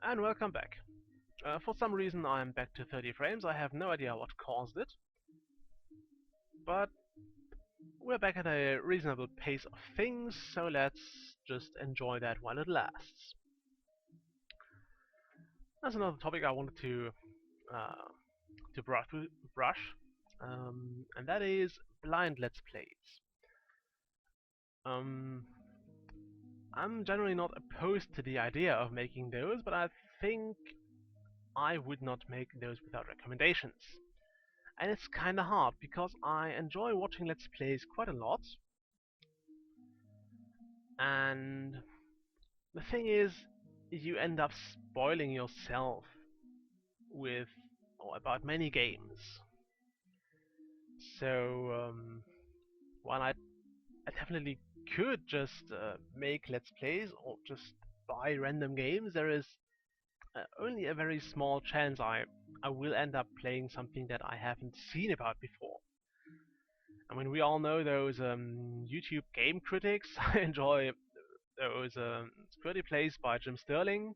And welcome back. For some reason I'm back to 30 frames. I have no idea what caused it, but we're back at a reasonable pace of things, so let's just enjoy that while it lasts. That's another topic I wanted uh, to brush, and that is blind let's plays. Um, I'm generally not opposed to the idea of making those, but I think I would not make those without recommendations. And it's kinda hard because I enjoy watching Let's Plays quite a lot. And the thing is, you end up spoiling yourself with about many games. So while I definitely could just make Let's Plays or just buy random games, there is only a very small chance I will end up playing something that I haven't seen about before. I mean, we all know those YouTube game critics. I enjoy those Squirty Plays by Jim Sterling,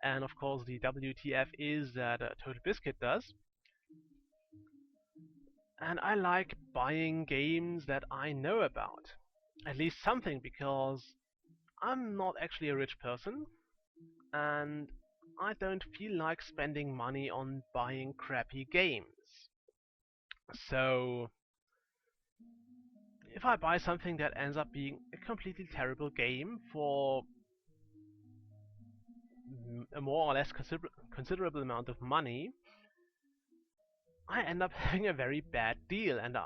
and of course the WTF is that Total Biscuit does. And I like buying games that I know about, at least something, because I'm not actually a rich person, and I don't feel like spending money on buying crappy games. So if I buy something that ends up being a completely terrible game for a more or less considerable amount of money, I end up having a very bad deal, and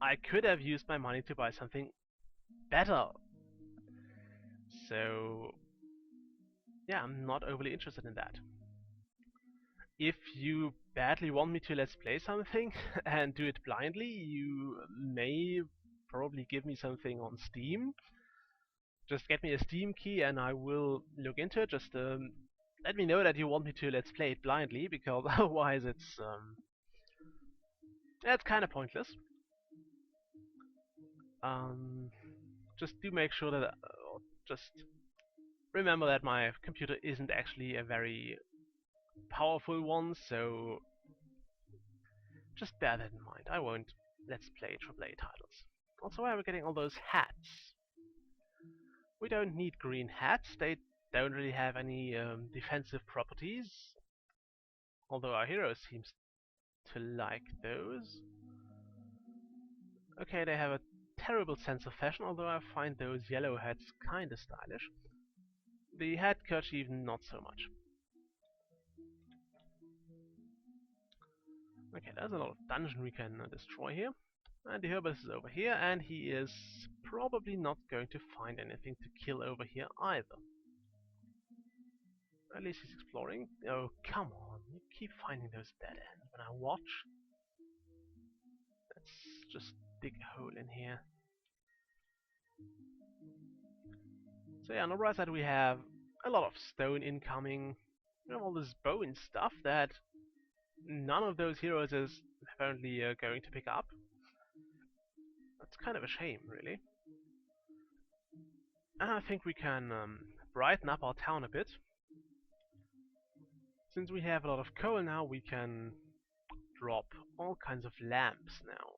I could have used my money to buy something better. So, yeah, I'm not overly interested in that. If you badly want me to let's play something and do it blindly, you may probably give me something on Steam. Just get me a Steam key and I will look into it. Just let me know that you want me to let's play it blindly, because otherwise it's kind of pointless. Um, just do make sure that just remember that my computer isn't actually a very powerful one, so just bear that in mind. I won't let's play AAA titles. Also, why are we getting all those hats? We don't need green hats. They don't really have any defensive properties, although our hero seems to like those. Okay, they have a terrible sense of fashion, although I find those yellow hats kinda stylish. The hat kerchief not so much. Okay, there's a lot of dungeon we can destroy here. And the herbalist is over here, and he is probably not going to find anything to kill over here either. At least he's exploring. Oh, come on, you keep finding those dead ends when I watch. Let's just dig a hole in here. So yeah, on the right side we have a lot of stone incoming. We have all this bone stuff that none of those heroes is apparently going to pick up. That's kind of a shame, really. And I think we can brighten up our town a bit. Since we have a lot of coal now, we can drop all kinds of lamps now.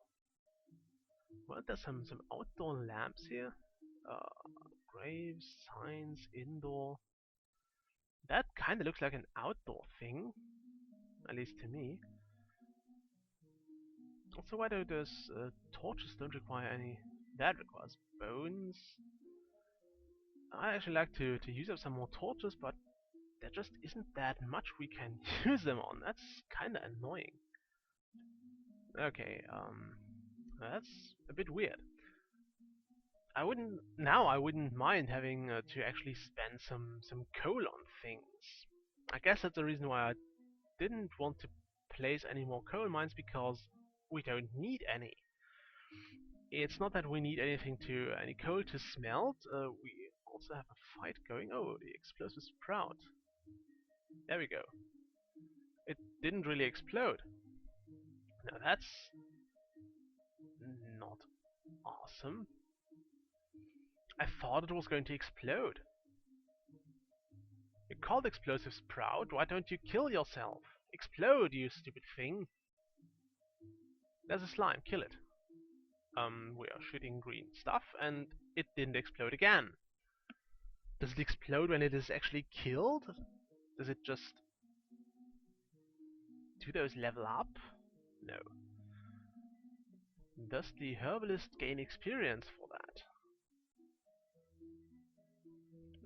Well, there's some outdoor lamps here. Graves, signs, indoor. That kind of looks like an outdoor thing, at least to me. Also, why do those torches don't require any? That requires bones. I actually like to use up some more torches, but there just isn't that much we can use them on. That's kinda annoying. Okay, that's a bit weird. I wouldn't mind having to actually spend some coal on things. I guess that's the reason why I didn't want to place any more coal mines, because we don't need any. It's not that we need any coal to smelt. We also have a fight going. Oh, the explosive sprout. There we go. It didn't really explode. Now that's not awesome. I thought it was going to explode. called explosive sprout, why don't you kill yourself? Explode, you stupid thing. There's a slime, kill it. We are shooting green stuff, and it didn't explode again. Does it explode when it is actually killed? Does it just... do those level up? No. Does the herbalist gain experience for that?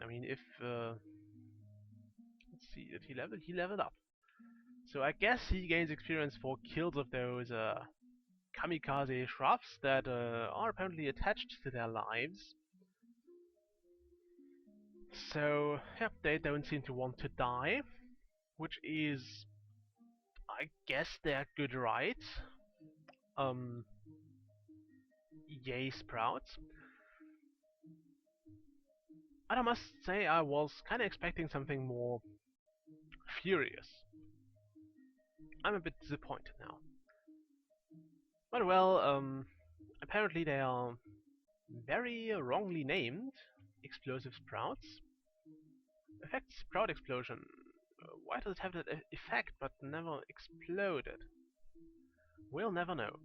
I mean, if... let's see, did he level? He leveled up. So I guess he gains experience for kills of those kamikaze shrubs that are apparently attached to their lives. So, yep, they don't seem to want to die, which is, I guess, their good right. Yay, sprouts. And I must say, I was kind of expecting something more furious. I'm a bit disappointed now. But well, apparently they are very wrongly named explosive sprouts. Effect sprout explosion. Why does it have that effect but never exploded? We'll never know.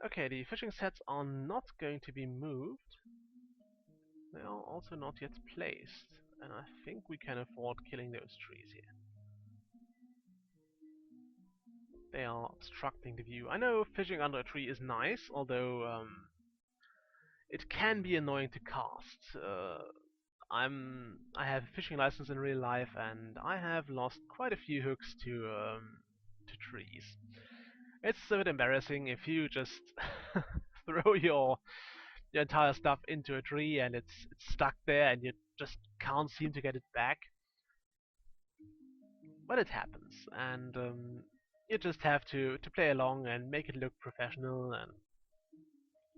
Okay, the fishing sets are not going to be moved. They are also not yet placed. And I think we can afford killing those trees here. They are obstructing the view. I know fishing under a tree is nice, although it can be annoying to cast. I have a fishing license in real life, and I have lost quite a few hooks to trees. It's a bit embarrassing if you just throw your entire stuff into a tree and it's stuck there and you just can't seem to get it back. But it happens, and you just have to play along and make it look professional and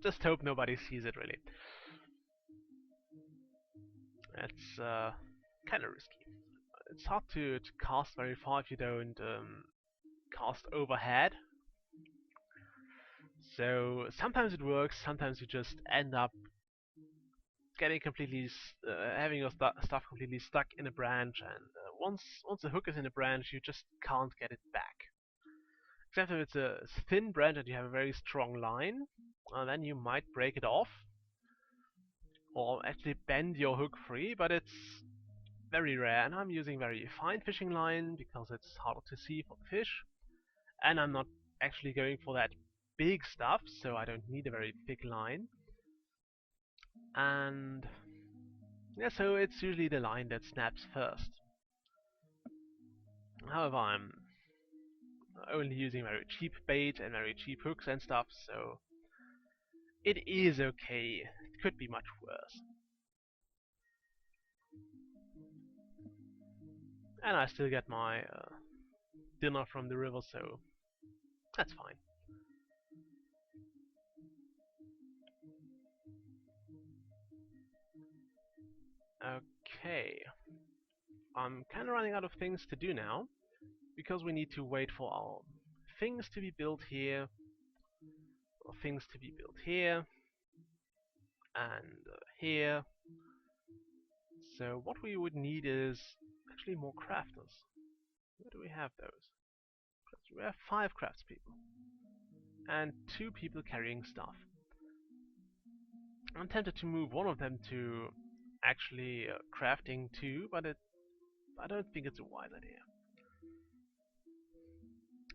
just hope nobody sees it, really. It's kind of risky. It's hard to cast very far if you don't cast overhead. So sometimes it works, sometimes you just end up getting completely, having your stuff completely stuck in a branch, and once the hook is in a branch, you just can't get it back. Except if it's a thin branch and you have a very strong line, then you might break it off, or actually bend your hook free, but it's very rare, and I'm using very fine fishing line because it's harder to see for the fish, and I'm not actually going for that big stuff, so I don't need a very thick line. And yeah, so it's usually the line that snaps first. However, I'm only using very cheap bait and very cheap hooks and stuff, so it is okay. It could be much worse. And I still get my dinner from the river, so that's fine. Okay. I'm kind of running out of things to do now, because we need to wait for our things to be built here, or things to be built here, and here. So what we would need is actually more crafters. Where do we have those? We have 5 craftspeople, and 2 people carrying stuff. I'm tempted to move one of them to actually crafting 2, but I don't think it's a wise idea.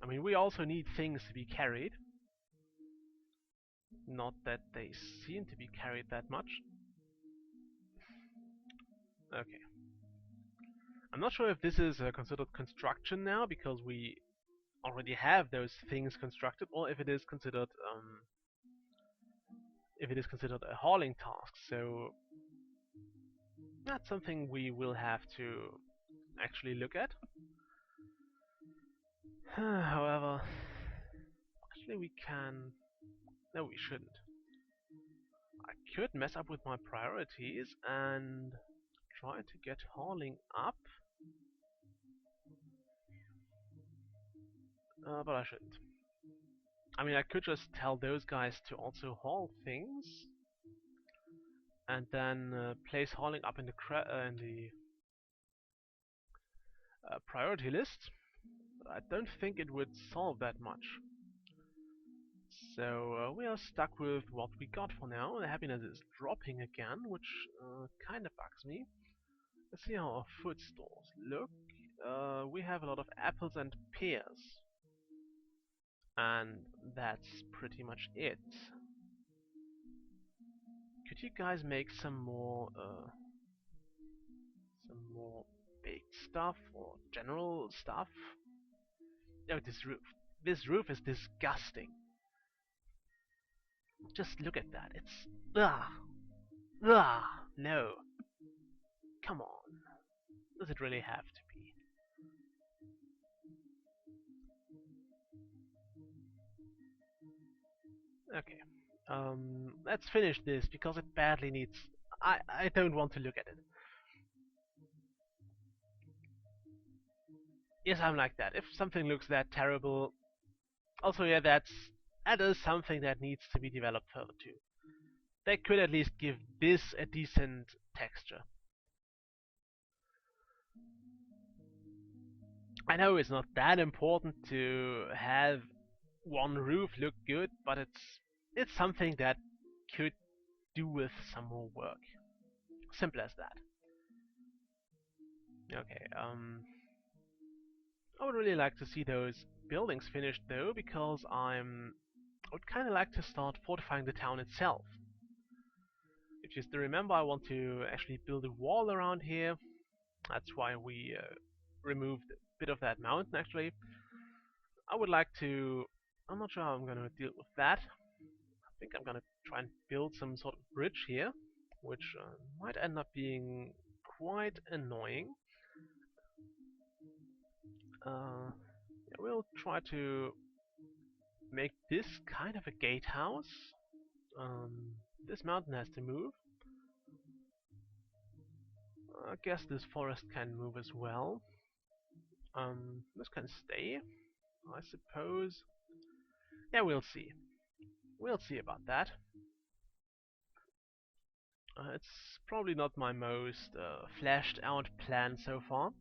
I mean, we also need things to be carried. Not that they seem to be carried that much. Okay. I'm not sure if this is considered construction now, because we already have those things constructed, or if it is considered a hauling task. So that's something we will have to actually look at. However, actually we can... No, we shouldn't. I could mess up with my priorities and try to get hauling up. But I shouldn't. I mean, I could just tell those guys to also haul things, and then place hauling up in the priority list. But I don't think it would solve that much. So we are stuck with what we got for now. The happiness is dropping again, which kind of bugs me. Let's see how our food stores look. We have a lot of apples and pears. And that's pretty much it. Could you guys make some more baked stuff or general stuff? Oh, this roof. This roof is disgusting. Just look at that. It's no. Come on. Does it really have to be? Okay. Let's finish this because it badly needs. I don't want to look at it. Yes, I'm like that. If something looks that terrible, also yeah, that is something that needs to be developed further too. They could at least give this a decent texture. I know it's not that important to have one roof look good, but it's something that could do with some more work. Simple as that. Okay, I would really like to see those buildings finished though, because I would kind of like to start fortifying the town itself. If you still remember, I want to actually build a wall around here. That's why we removed a bit of that mountain actually. I would like to... I'm not sure how I'm going to deal with that. I think I'm going to try and build some sort of bridge here, which might end up being quite annoying. Yeah, we'll try to make this kind of a gatehouse. This mountain has to move. I guess this forest can move as well. This can stay, I suppose. Yeah, we'll see. We'll see about that. It's probably not my most fleshed out plan so far.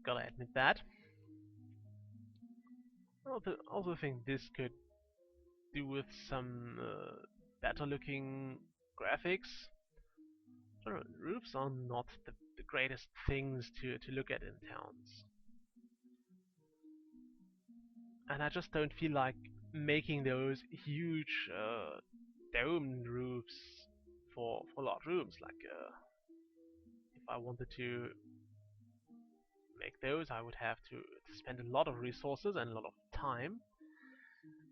Gotta admit that. I also think this could do with some better looking graphics. I don't know, roofs are not the greatest things to look at in towns. And I just don't feel like making those huge domed roofs for large rooms. Like if I wanted to make those, I would have to spend a lot of resources and a lot of time.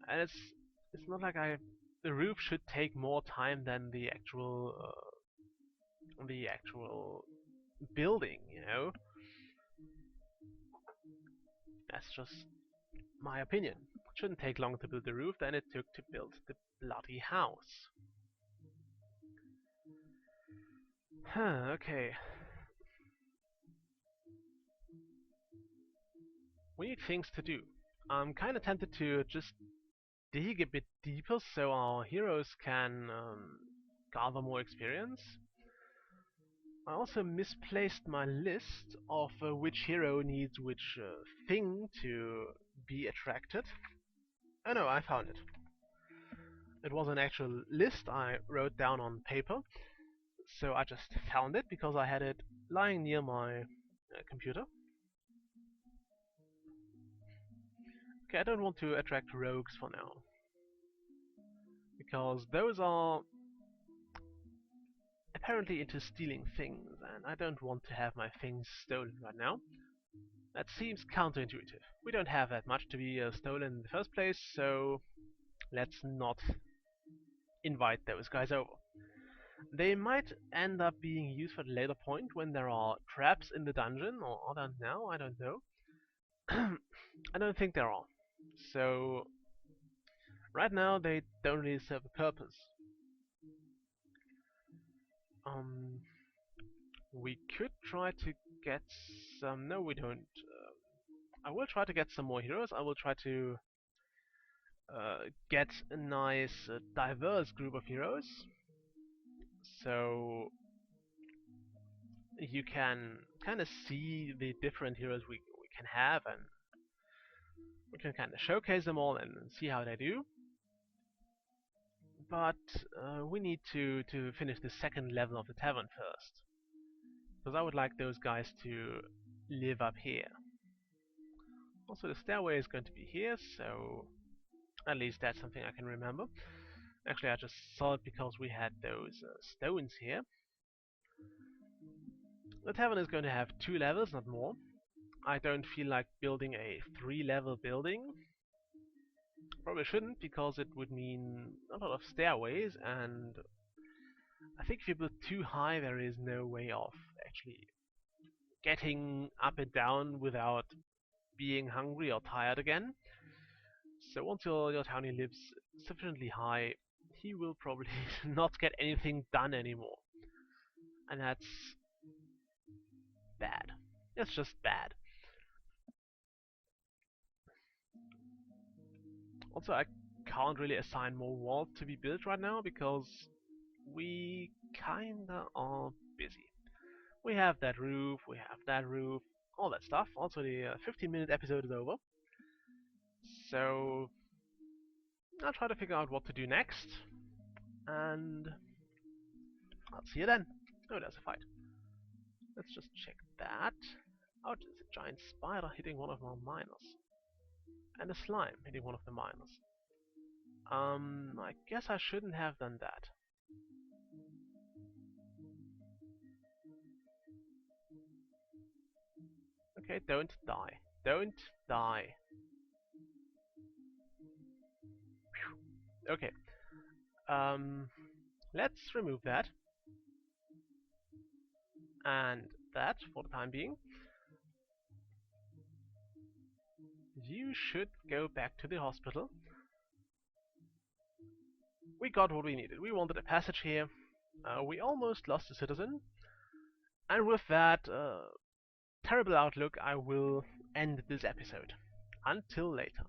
And it's not like the roof should take more time than the actual building, you know. That's just my opinion. It shouldn't take long to build the roof than it took to build the bloody house. Huh, okay. We need things to do. I'm kinda tempted to just dig a bit deeper so our heroes can gather more experience. I also misplaced my list of which hero needs which thing to be attracted. Oh no, I found it. It was an actual list I wrote down on paper, so I just found it because I had it lying near my computer. Okay, I don't want to attract rogues for now, because those are apparently into stealing things, and I don't want to have my things stolen right now. That seems counterintuitive. We don't have that much to be stolen in the first place, so let's not invite those guys over. They might end up being used at a later point when there are traps in the dungeon, or are there now? I don't know. I don't think there are. So, right now they don't really serve a purpose. We could try to get some... No, we don't. I will try to get some more heroes. I will try to get a nice, diverse group of heroes. So you can kind of see the different heroes we can have, and we can kind of showcase them all and see how they do. But we need to finish the second level of the tavern first, because I would like those guys to live up here. Also, the stairway is going to be here, so at least that's something I can remember. Actually, I just saw it because we had those stones here. The tavern is going to have 2 levels, not more. I don't feel like building a 3-level building. Probably shouldn't, because it would mean a lot of stairways, and I think if you build too high, there is no way of actually getting up and down without being hungry or tired again. So once your townie lives sufficiently high, he will probably not get anything done anymore. And that's bad. It's just bad. Also, I can't really assign more walls to be built right now because we kinda are busy. We have that roof, we have that roof, all that stuff. Also, the 15-minute episode is over. So I'll try to figure out what to do next, and I'll see you then. Oh, there's a fight. Let's just check that. Oh, there's a giant spider hitting one of my miners. And a slime hitting one of the miners. I guess I shouldn't have done that. Okay, don't die. Don't die. Phew. Okay. Let's remove that. And that for the time being. You should go back to the hospital. We got what we needed. We wanted a passage here. We almost lost a citizen. And with that terrible outlook, I will end this episode. Until later.